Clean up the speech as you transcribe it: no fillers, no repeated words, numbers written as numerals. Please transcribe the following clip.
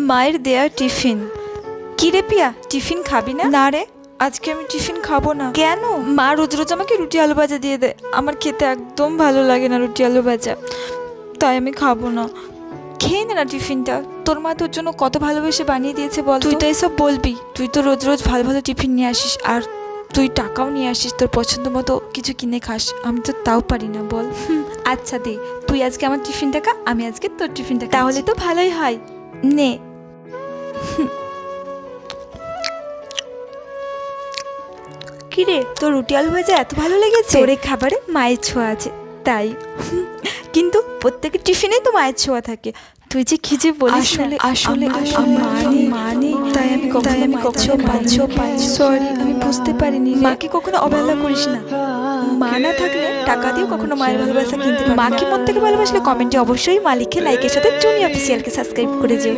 মায়ের দেয়া টিফিন। কি রে পিয়া, টিফিন খাবি না? না রে, আজকে আমি টিফিন খাবো না। কেন? মা রোজ রোজ আমাকে রুটি আলু ভাজা দিয়ে দেয়, আমার খেতে একদম ভালো লাগে না রুটি আলু ভাজা, তাই আমি খাবো না। খেয়ে নে না টিফিনটা, তোর মা তোর জন্য কত ভালোবেসে বানিয়ে দিয়েছে বল। তুই তো এসব বলবি, তুই তো রোজ রোজ ভালো ভালো টিফিন নিয়ে আসিস, আর তুই টাকাও নিয়ে আসিস তোর পছন্দ মতো কিছু কিনে খাস, আমি তো তাও পারি না বল। আচ্ছা দে, তুই আজকে আমার টিফিনটা খা, আমি আজকে তোর টিফিনটা খাচ্ছি। তাহলে তো ভালোই হয়, নে। কি রে, তোর রুটি আলু ভাজা এত ভালো লেগেছে? তোর এই খাবারে মায়ের ছোঁয়া আছে তাই। কিন্তু প্রত্যেকের টিফিনেই তো মায়ের ছোঁয়া থাকে। তুই যে কি যে বলিস না, আসলে মানে তাই আমি কখনো সরি, আমি বুঝতে পারিনি। মাকে কখনো অবহেলা করিস না, মা না থাকলে টাকা দিয়েও কখনো মায়ের ভালোবাসা কিনতে পারবি না। মাকে মন থেকে ভালোবাসলে কমেন্টে অবশ্যই মালিককে লাইকের সাথে টুনি অফিসিয়ালকে সাবস্ক্রাইব করে যেও।